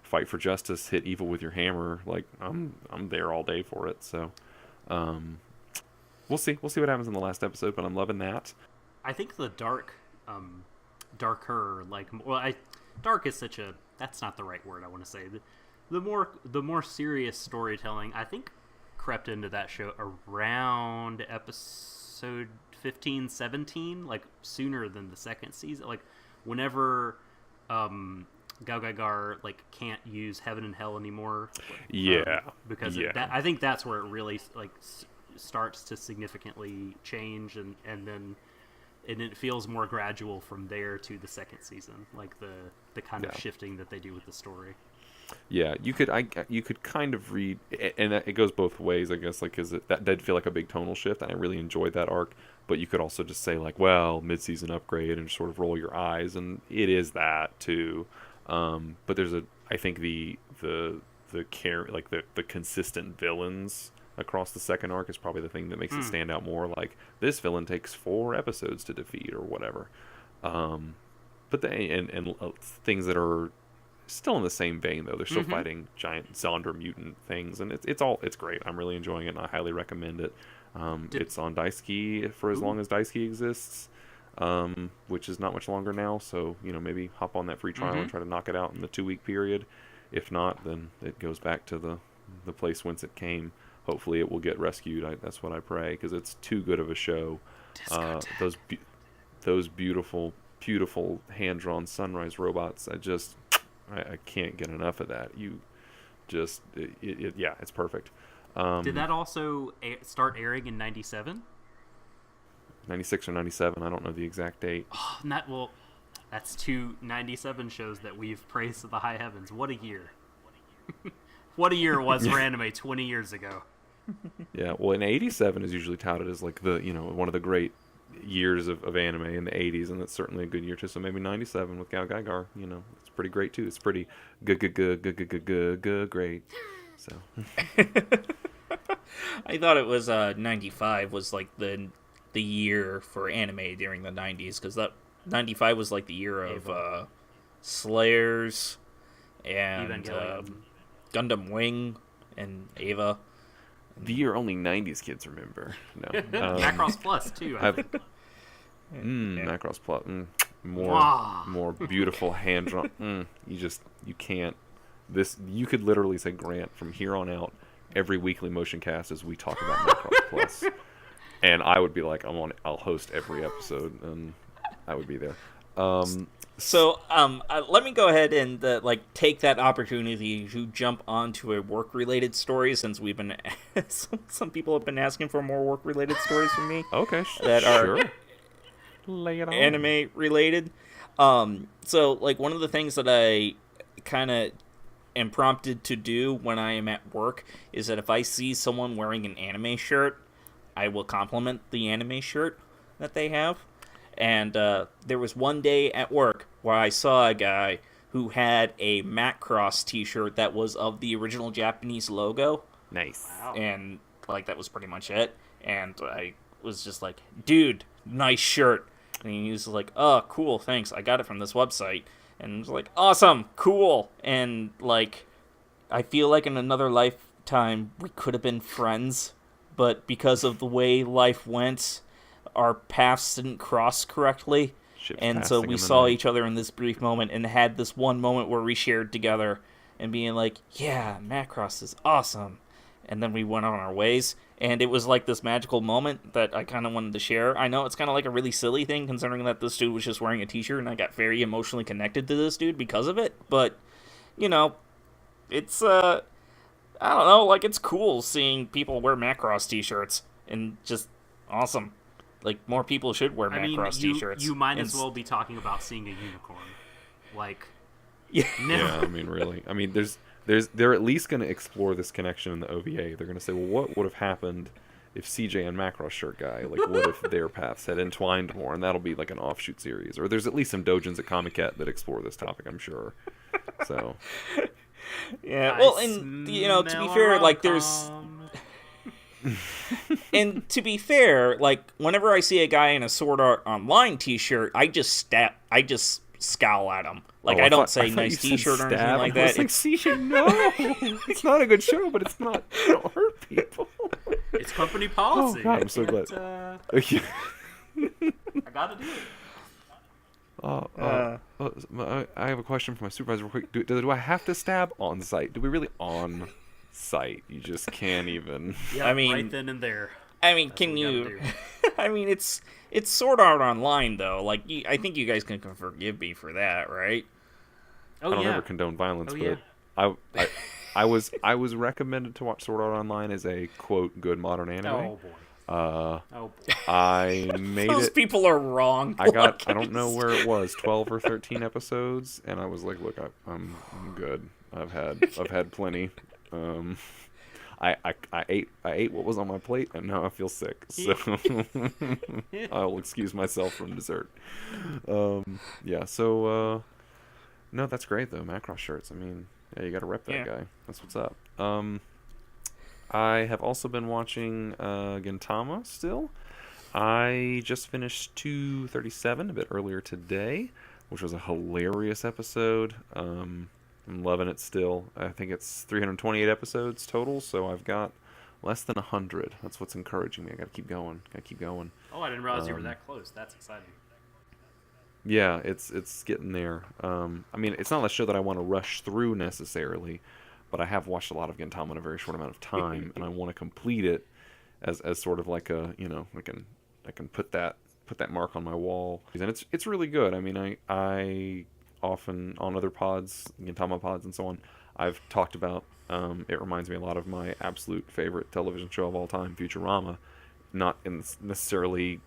fight for justice, hit evil with your hammer. Like, I'm there all day for it. So, we'll see what happens in the last episode, but I'm loving that. I think the darker, like, well, dark is such a, that's not the right word I want to say. The more serious storytelling, I think, crept into that show around episode 15, 17, like, sooner than the second season. Like, whenever Gao, like, can't use heaven and hell anymore. Because I think that's where it really, like, starts to significantly change, and then it feels more gradual from there to the second season, like the kind of shifting that they do with the story. Yeah, you could kind of read, and it goes both ways, I guess. Like, that did feel like a big tonal shift, and I really enjoyed that arc. But you could also just say, like, well, mid-season upgrade, and just sort of roll your eyes, and it is that too. But there's I think the consistent villains across the second arc is probably the thing that makes it stand out more. Like, this villain takes 4 episodes to defeat, or whatever. But things that are still in the same vein, though. They're still fighting giant Zonder mutant things, and it's great. I'm really enjoying it, and I highly recommend it. It's on Daisuke for as long as Daisuke exists, which is not much longer now, so maybe hop on that free trial and try to knock it out in the 2-week period. If not, then it goes back to the place whence it came. Hopefully it will get rescued. That's what I pray, because it's too good of a show. Those beautiful hand-drawn sunrise robots, I can't get enough of that. It's perfect. Did that also start airing in 97? 96 or 97, I don't know the exact date. Oh, that's 2 97 shows that we've praised to the high heavens. What a year. What a year it was for anime 20 years ago. Yeah, well, in 87 is usually touted as, like, the one of the great years of anime in the 80s, and that's certainly a good year too. So maybe 97 with Gao Gaigar, it's pretty great too. It's pretty great. So I thought it was 95 was like the year for anime during the 90s, because that 95 was like the year of Slayers and Gundam Wing and Eva. The year only 90s kids remember. No. Macross Plus too, I think. Macross Plus. More beautiful hand drawn. You can't. You could literally say, Grant, from here on out, every weekly motion cast as we talk about Macross Plus, and I would be like, I'll host every episode, and I would be there. So let me go ahead and take that opportunity to jump onto a work-related story, since we've been some people have been asking for more work-related stories from me. Okay, that sure. are Lay it on. Anime related. So one of the things that I kind of am prompted to do when I am at work is that if I see someone wearing an anime shirt, I will compliment the anime shirt that they have. And there was one day at work where I saw a guy who had a Macross t-shirt that was of the original Japanese logo. Nice. Wow. And that was pretty much it. And I was just like, dude, nice shirt. And he was like, oh, cool, thanks. I got it from this website. And I was like, awesome, cool. And I feel like in another lifetime we could have been friends, but because of the way life went, our paths didn't cross correctly, and so we saw each other in this brief moment and had this one moment where we shared together and being like, yeah, Macross is awesome, and then we went on our ways, And it was like this magical moment that I kind of wanted to share. I know it's kind of like a really silly thing considering that this dude was just wearing a t-shirt and I got very emotionally connected to this dude because of it. But, you know, it's, I don't know, like, it's cool seeing people wear Macross t-shirts and just awesome. Like, more people should wear Macross t-shirts. You might as well be talking about seeing a unicorn. Like, yeah. Yeah, I mean, really. I mean, they're at least going to explore this connection in the OVA. They're going to say, well, what would have happened if CJ and Macross shirt guy, like, what if their paths had entwined more? And that'll be like an offshoot series. Or there's at least some dojins at Comiket that explore this topic, I'm sure. So. Yeah, well, and, you know, to be fair, like, there's... And to be fair, like, whenever I see a guy in a Sword Art Online t-shirt, I just scowl at him. Like, I don't say nice t-shirt or anything like that. It's like, CJ, no! It's not a good show, but it's not... Don't hurt people. It's company policy. Oh, God, I'm so glad. I gotta do it. I have a question for my supervisor real quick. Do I have to stab on site? Do we really on site? You just can't even... Yeah, I mean, right then and there. I mean, can you... I mean, it's Sword Art Online, though. Like, I think you guys can forgive me for that, right? Oh, I don't yeah. ever condone violence, Oh, but I was recommended to watch Sword Art Online as a quote good modern anime. Oh, boy. Oh boy. I made Those it. people are wrong. I don't know where it was, 12 or 13 episodes, and I was like, look, I'm good. I've had plenty. I ate what was on my plate, and now I feel sick. So I'll excuse myself from dessert. Yeah. So no, that's great though. Macross shirts. I mean, yeah, you got to rep that guy. That's what's up. I have also been watching Gintama still. I just finished 237 a bit earlier today, which was a hilarious episode. I'm loving it still. I think it's 328 episodes total, so I've got less than 100. That's what's encouraging me. I gotta keep going. Oh, I didn't realize you were that close. That's exciting. Yeah, it's getting there. I mean, it's not a show that I want to rush through necessarily, but I have watched a lot of Gintama in a very short amount of time, and I want to complete it as sort of like a, you know, I can put that mark on my wall, and it's really good. I mean, I often on other pods, Gintama pods and so on, I've talked about. It reminds me a lot of my absolute favorite television show of all time, Futurama. Not necessarily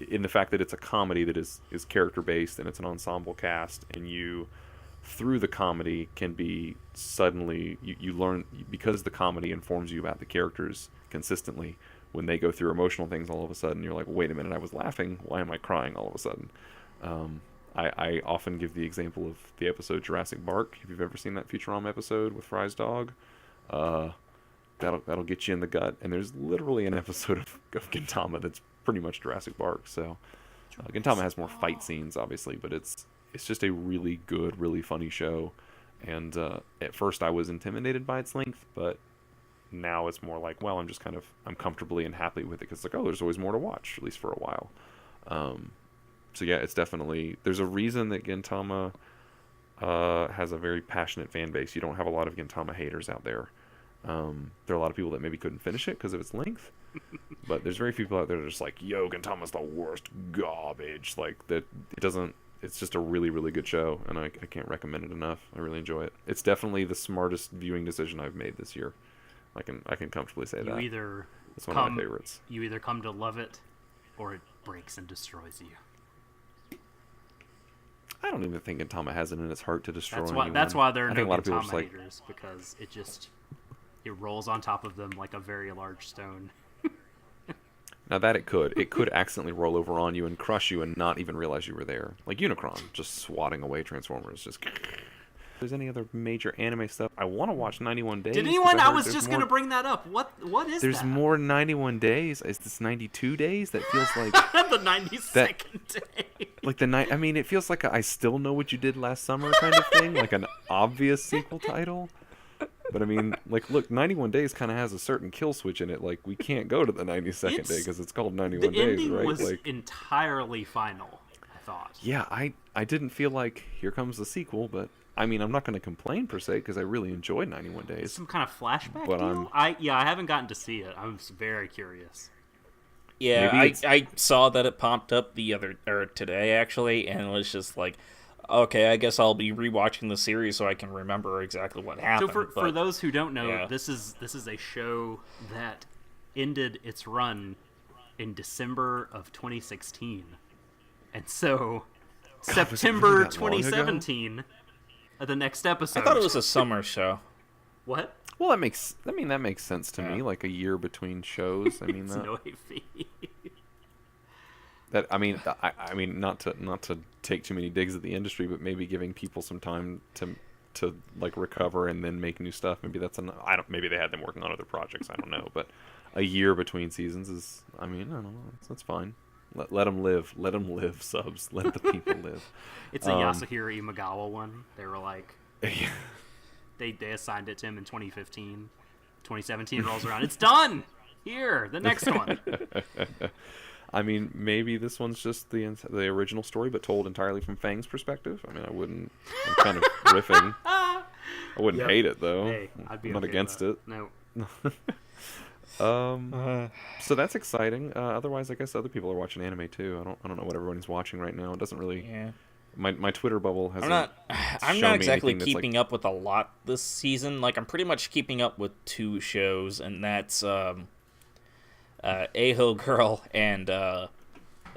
in the fact that it's a comedy that is character based and it's an ensemble cast, and you through the comedy can be suddenly you learn, because the comedy informs you about the characters consistently. When they go through emotional things, all of a sudden you're like, wait a minute, I was laughing, why am I crying all of a sudden? I often give the example of the episode Jurassic Bark. If you've ever seen that Futurama episode with Fry's dog, that'll get you in the gut. And there's literally an episode of Gintama that's pretty much Jurassic Park. So Gintama has more fight scenes, obviously, but it's just a really good, really funny show. And at first I was intimidated by its length, but now it's more like, well, I'm comfortably and happy with it, because it's like, oh, there's always more to watch, at least for a while. So yeah, it's definitely, there's a reason that Gintama has a very passionate fan base. You don't have a lot of Gintama haters out there. There are a lot of people that maybe couldn't finish it because of its length, but there's very few people out there that are just like, yo, Gintama's the worst garbage. Like, that it doesn't, it's just a really, really good show, and I can't recommend it enough. I really enjoy it. It's definitely the smartest viewing decision I've made this year. I can comfortably say that. It's one of my favorites. You either come to love it, or it breaks and destroys you. I don't even think Gintama has it in its heart to destroy anyone. That's why there are no Gintama haters, because it rolls on top of them like a very large stone. Now that it could accidentally roll over on you and crush you and not even realize you were there. Like Unicron, just swatting away Transformers. Just. If there's any other major anime stuff, I want to watch 91 Days. Did anyone? I was just going to bring that up. What is there's that? There's more 91 days. Is this 92 days? That feels like the 92nd day. Like the night. I mean, it feels like I still know what you did last summer kind of thing, like an obvious sequel title. But I mean, like, look, 91 Days kind of has a certain kill switch in it. Like, we can't go to the 92nd day because it's called 91 Days, right? The ending was entirely final, I thought. Yeah, I didn't feel like here comes the sequel, but I mean, I'm not going to complain per se because I really enjoyed 91 Days. Some kind of flashback But deal? I haven't gotten to see it. I'm very curious. Yeah, Maybe I saw that it popped up today actually, and it was just like, okay, I guess I'll be rewatching the series so I can remember exactly what happened. So for those who don't know, yeah. this is a show that ended its run in December of 2016, and so September really that long ago? 2017, the next episode. I thought it was a summer show. What? Well, that makes sense to me. Like a year between shows. I mean, It's that, no fee. that I mean, not to take too many digs at the industry, but maybe giving people some time to like recover and then make new stuff. Maybe maybe they had them working on other projects. I don't know, but a year between seasons is. I mean, I don't know. That's fine. Let them live. Let them live. Subs. Let the people live. It's a Yasuhiro Imagawa one. They were like, they assigned it to him in 2015. 2017 rolls around. It's done. Here, the next one. I mean, maybe this one's just the original story, but told entirely from Fang's perspective. I mean, I'm kind of riffing. I wouldn't hate it though. Hey, I'd be I'm not okay against with it. that. No. So that's exciting. Otherwise, I guess other people are watching anime too. I don't know what everyone's watching right now. It doesn't really. Yeah. My Twitter bubble has. I'm not exactly keeping up with a lot this season. Like, I'm pretty much keeping up with two shows, and that's Aho-Girl and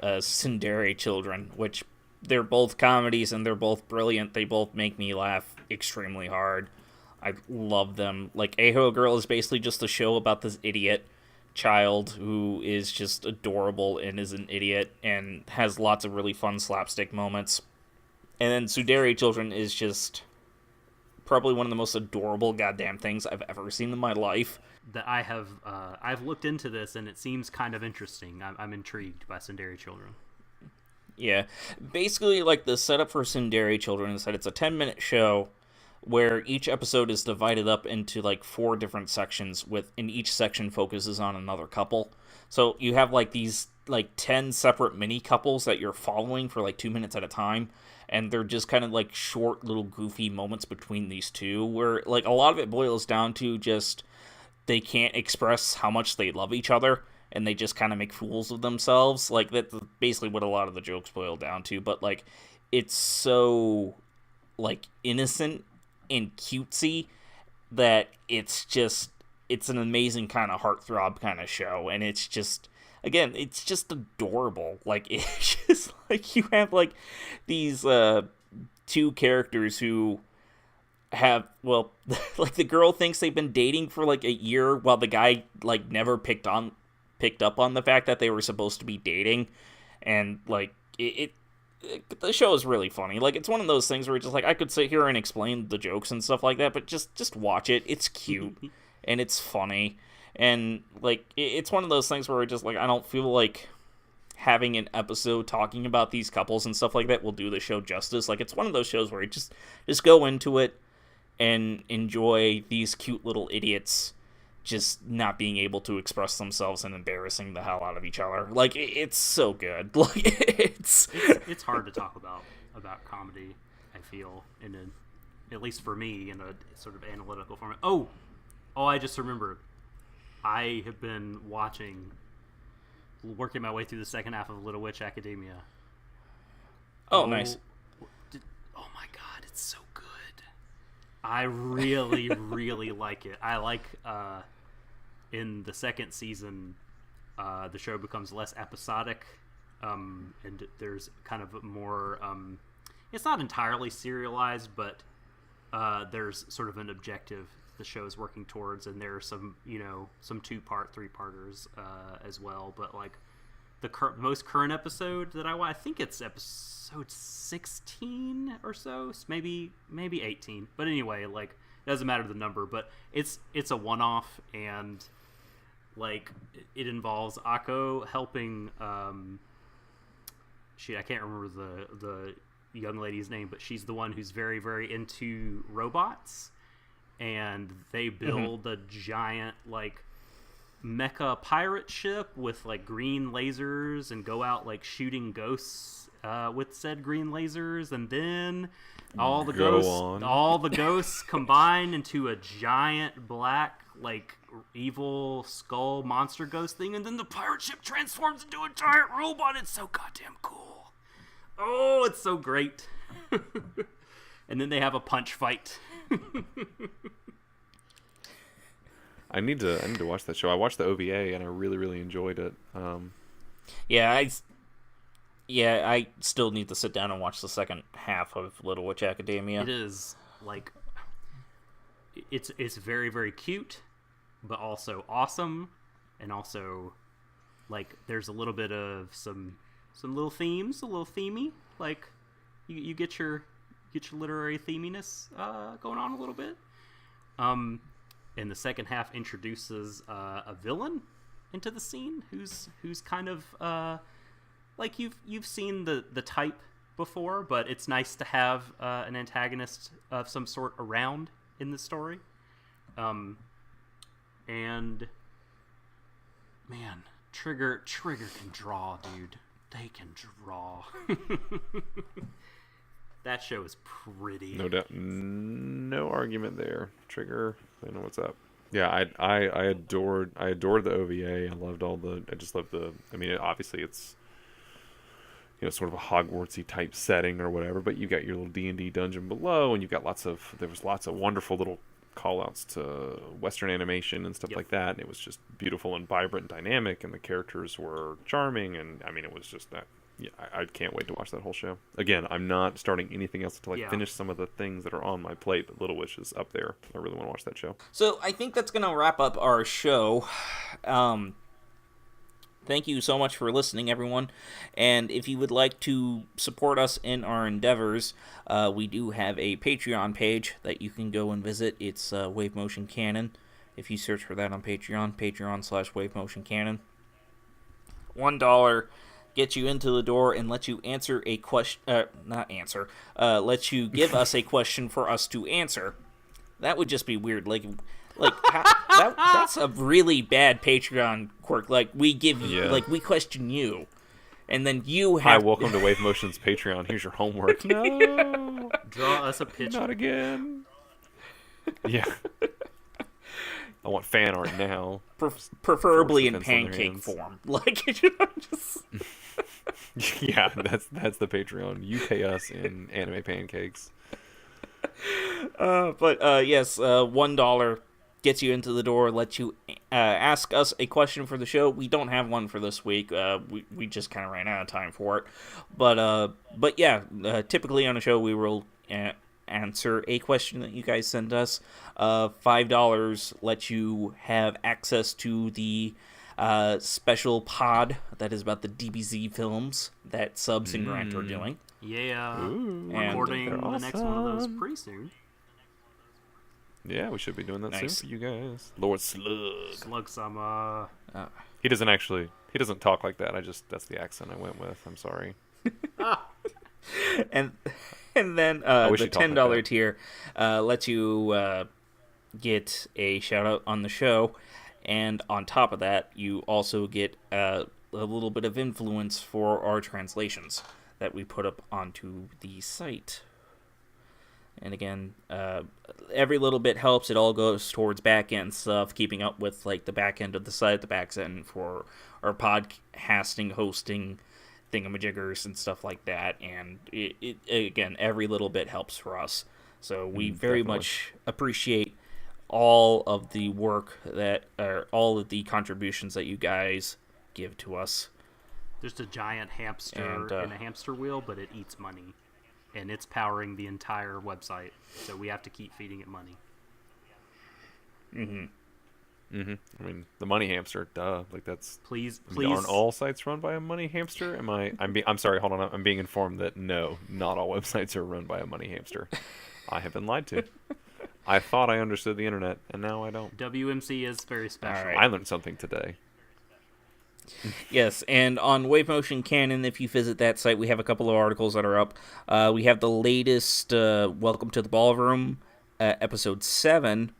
Tsundere Children, which they're both comedies and they're both brilliant. They both make me laugh extremely hard. I love them. Like, Aho-Girl is basically just a show about this idiot child who is just adorable and is an idiot and has lots of really fun slapstick moments. And then Tsundere Children is just probably one of the most adorable goddamn things I've ever seen in my life. That I've looked into this and it seems kind of interesting. I'm intrigued by Tsundere Children. Yeah. Basically, like, the setup for Tsundere Children is that it's a 10-minute show where each episode is divided up into, like, 4 different sections, and each section focuses on another couple. So you have, like, these, like, 10 separate mini-couples that you're following for, like, 2 minutes at a time, and they're just kind of, like, short little goofy moments between these two, where, like, a lot of it boils down to just they can't express how much they love each other, and they just kind of make fools of themselves. Like, that's basically what a lot of the jokes boil down to, but, like, it's so, like, innocent and cutesy that it's an amazing kind of heartthrob kind of show, and it's just, again, it's just adorable. Like, it's just, like, you have, like, these, 2 characters who have, well, like, the girl thinks they've been dating for, like, a year, while the guy, like, never picked up on the fact that they were supposed to be dating, and, like, the show is really funny. Like, it's one of those things where it's just, like, I could sit here and explain the jokes and stuff like that, but just watch it. It's cute, and it's funny, and, like, it's one of those things where it's just, like, I don't feel like having an episode talking about these couples and stuff like that will do the show justice. Like, it's one of those shows where you just go into it and enjoy these cute little idiots just not being able to express themselves and embarrassing the hell out of each other. Like, it's so good. Like, it's hard to talk about comedy, I feel, at least for me, in a sort of analytical format. Oh, I just remembered. I have been working my way through the second half of Little Witch Academia. Oh, nice. Oh my god, it's so good. I really, really like it. I like, in the second season, the show becomes less episodic, and there's kind of more, it's not entirely serialized, but there's sort of an objective the show is working towards, and there are some 2-part, 3-parters as well. But, like, the most current episode that I think it's episode 16 or so, maybe 18. But anyway, like, it doesn't matter the number, but it's a one-off, and, like, it involves Akko helping I can't remember the young lady's name, but she's the one who's very, very into robots, and they build a giant, like, mecha pirate ship with, like, green lasers and go out, like, shooting ghosts with said green lasers, and then all the Go ghosts combine into a giant black, like, evil skull monster ghost thing, and then the pirate ship transforms into a giant robot. It's so goddamn cool. Oh, it's so great. And then they have a punch fight. I need to watch that show. I watched the OVA and I really, really enjoyed it. I still need to sit down and watch the second half of Little Witch Academia. It is like it's very, very cute, but also awesome, and also like there's a little bit of some little themes, a little themey. Like you get your literary theminess going on a little bit. And the second half introduces a villain into the scene who's kind of like you've seen the type before, but it's nice to have an antagonist of some sort around in the story. And man, Trigger can draw, dude. They can draw. That show is pretty. No doubt, no argument there. Trigger, I know what's up. Yeah, I adored the OVA. I just loved the. I mean, obviously it's, sort of a Hogwartsy type setting or whatever. But you got your little D&D dungeon below, and you've got there was lots of wonderful little call-outs to Western animation and stuff like that. And it was just beautiful and vibrant and dynamic, and the characters were charming. And I mean, it was just that. Yeah, I can't wait to watch that whole show. Again, I'm not starting anything else until I finish some of the things that are on my plate, but Little Witch is up there. I really want to watch that show. So I think that's going to wrap up our show. Thank you so much for listening, everyone. And if you would like to support us in our endeavors, we do have a Patreon page that you can go and visit. It's Wave Motion Canon. If you search for that on Patreon.com/Wave Motion Canon. $1 gets you into the door and lets you answer a question, lets you give us a question for us to answer. That would just be weird. That's a really bad Patreon quirk. Like, we give you, we question you, and then you have. Hi, welcome to Wave Motion's Patreon. Here's your homework. No, draw us a picture. Not again. Yeah. I want fan art now. Preferably in pancake form. Like, just. Yeah, that's the Patreon. You pay us in anime pancakes. Yes, $1 gets you into the door, lets you ask us a question for the show. We don't have one for this week. We just kind of ran out of time for it. But yeah, typically on a show we will answer a question that you guys send us. $5 lets you have access to the special pod that is about the DBZ films that Subs and Grant are doing. Yeah, recording the next one of those pretty soon. Yeah, we should be doing that soon for you guys. Lord Slug Sama. He doesn't talk like that. That's the accent I went with. I'm sorry. and then the $10 tier lets you get a shout out on the show, and on top of that, you also get a little bit of influence for our translations that we put up onto the site. And again, every little bit helps. It all goes towards back-end stuff, keeping up with like the back end of the site, the back end for our podcasting, hosting, thingamajiggers, and stuff like that. And it again, every little bit helps for us. So we very much appreciate all of the work all of the contributions that you guys give to us. There's a giant hamster in a hamster wheel, but it eats money. And it's powering the entire website, so we have to keep feeding it money. I mean, the money hamster, duh. Like that's. Please. Aren't all sites run by a money hamster? I'm sorry. Hold on. I'm being informed that no, not all websites are run by a money hamster. I have been lied to. I thought I understood the internet, and now I don't. WMC is very special. Right. I learned something today. Yes, and on Wave Motion Canon, if you visit that site, we have a couple of articles that are up. We have the latest Welcome to the Ballroom, episode 7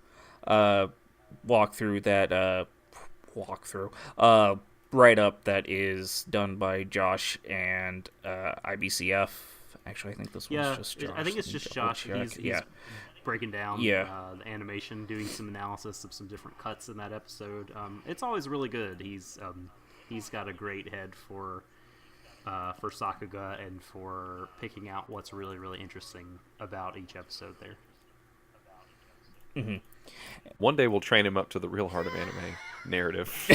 walkthrough. write-up that is done by Josh and IBCF. Actually, I think this one's just Josh. I think it's just Josh. He's breaking down the animation, doing some analysis of some different cuts in that episode. It's always really good. He's got a great head for Sakuga and for picking out what's really, really interesting about each episode there. Mm-hmm. One day we'll train him up to the real heart of anime narrative.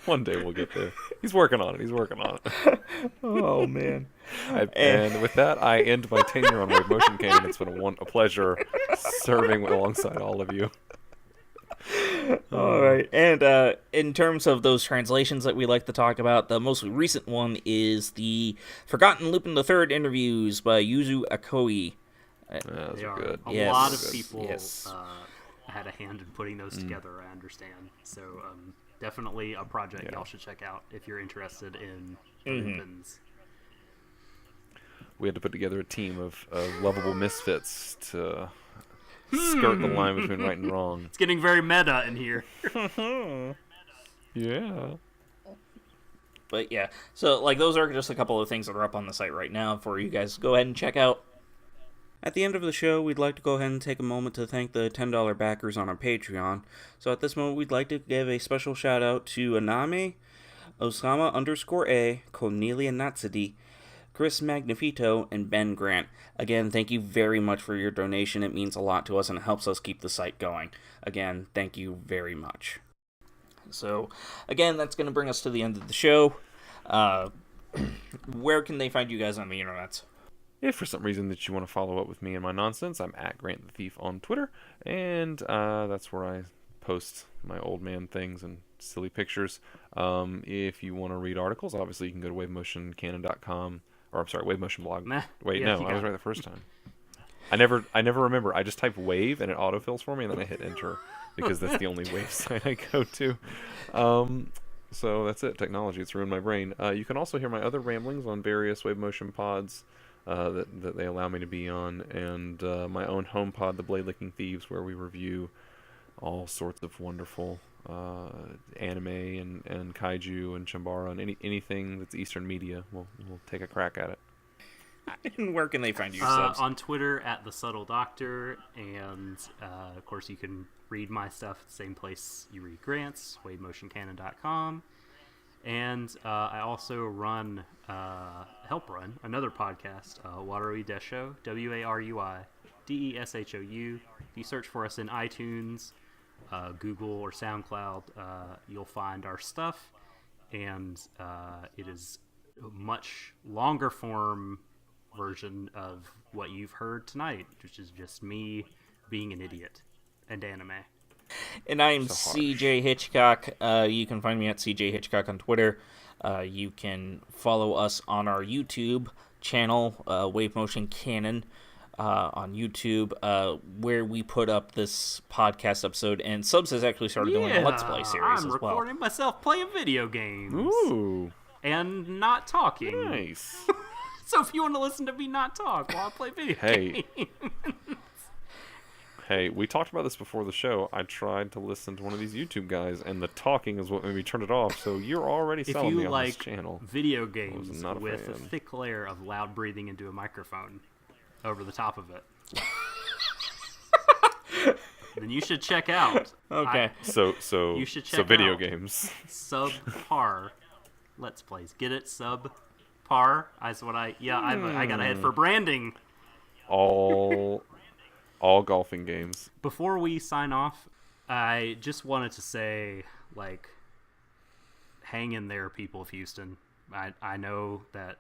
One day we'll get there. He's working on it. Oh, man. And with that, I end my tenure on Wave Motion Canon. It's been a pleasure serving alongside all of you. All right. And in terms of those translations that we like to talk about, the most recent one is the Forgotten Lupin III interviews by Yuzu Akoi. Those are good. A lot of people had a hand in putting those together, I understand. So definitely a project y'all should check out if you're interested in Lupins. We had to put together a team of lovable misfits to skirt the line between right and wrong. It's getting very meta in here. Yeah. But yeah, so like those are just a couple of things that are up on the site right now for you guys to go ahead and check out. At the end of the show, we'd like to go ahead and take a moment to thank the $10 backers on our Patreon. So at this moment, we'd like to give a special shout out to Aname, Osama_A, Cornelia Natsidi, Chris Magnifito, and Ben Grant. Again, thank you very much for your donation. It means a lot to us and it helps us keep the site going. Again, thank you very much. So, again, that's going to bring us to the end of the show. Where can they find you guys on the internet? If for some reason that you want to follow up with me and my nonsense, I'm at GrantTheTheif on Twitter, and that's where I post my old man things and silly pictures. If you want to read articles, obviously you can go to wavemotioncanon.com, or I'm sorry, Wavemotion blog. Wait, no, I was right the first time. I never remember. I just type wave and it autofills for me, and then I hit enter because that's the only wave site I go to. So that's it. Technology, it's ruined my brain. You can also hear my other ramblings on various Wavemotion pods that they allow me to be on, and my own home pod, The Blade Licking Thieves, where we review all sorts of wonderful anime and kaiju and chambara and anything that's Eastern media. We'll take a crack at it. And where can they find you, Subs? On Twitter at TheSubtleDoctor, and of course you can read my stuff at the same place you read Grant's, wavemotioncanon.com. And I also help run another podcast, Warui Desho, WARUI DESHOU. If you search for us in iTunes, Google, or SoundCloud, you'll find our stuff. And it is a much longer form version of what you've heard tonight, which is just me being an idiot and anime. And I'm CJ Hitchcock. You can find me at CJ Hitchcock on Twitter. You can follow us on our YouTube channel, Wave Motion Canon, on YouTube, where we put up this podcast episode. And Subs has actually started doing a Let's Play series as well. I'm recording myself playing video games. Ooh. And not talking. Nice. So if you want to listen to me not talk while I play video games. Hey, we talked about this before the show. I tried to listen to one of these YouTube guys, and the talking is what made me turn it off. So you're already selling me on this channel. If you like video games with a thick layer of loud breathing into a microphone over the top of it, then you should check out. Okay. So you should check video out games. Subpar Let's Plays. Get it? Subpar. That's what I got a head for branding. All golfing games. Before we sign off, I just wanted to say, hang in there, people of Houston. I know that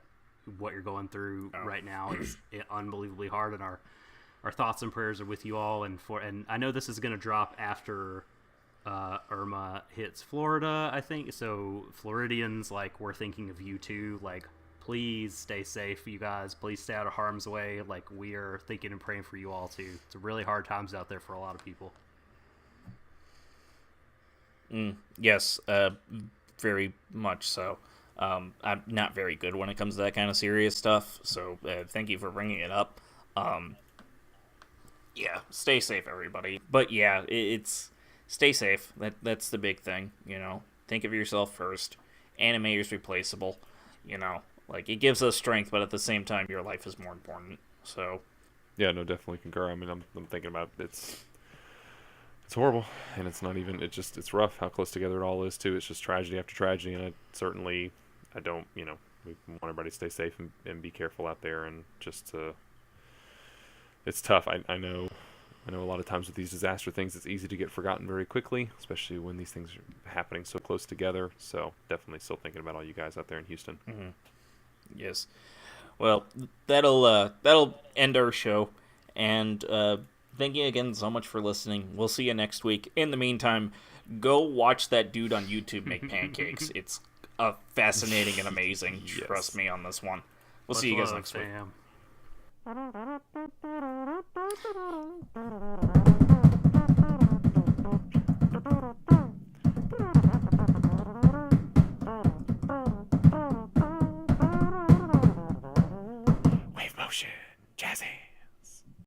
what you're going through right now is unbelievably hard, and our thoughts and prayers are with you all. And I know this is going to drop after Irma hits Florida, I think. So Floridians, we're thinking of you too. Please stay safe, you guys. Please stay out of harm's way. We are thinking and praying for you all, too. It's really hard times out there for a lot of people. Yes, very much so. I'm not very good when it comes to that kind of serious stuff, so thank you for bringing it up. Yeah, stay safe, everybody. But yeah, it's stay safe. That's the big thing, you know. Think of yourself first. Anime is replaceable, you know. Like, it gives us strength, but at the same time, your life is more important. So, Yeah, no, definitely concur. I mean, I'm thinking about it's horrible, and it's not even. It's rough how close together it all is too. It's just tragedy after tragedy, and I don't, you know, we want everybody to stay safe and be careful out there, and just it's tough. I know a lot of times with these disaster things, it's easy to get forgotten very quickly, especially when these things are happening so close together. So definitely still thinking about all you guys out there in Houston. mm-hmm. Yes. Well, that'll end our show, and thank you again so much for listening. We'll see you next week. In the meantime, go watch that dude on YouTube make pancakes. It's fascinating and amazing. Yes. Trust me on this one. We'll Much see you guys love, next week. Sam.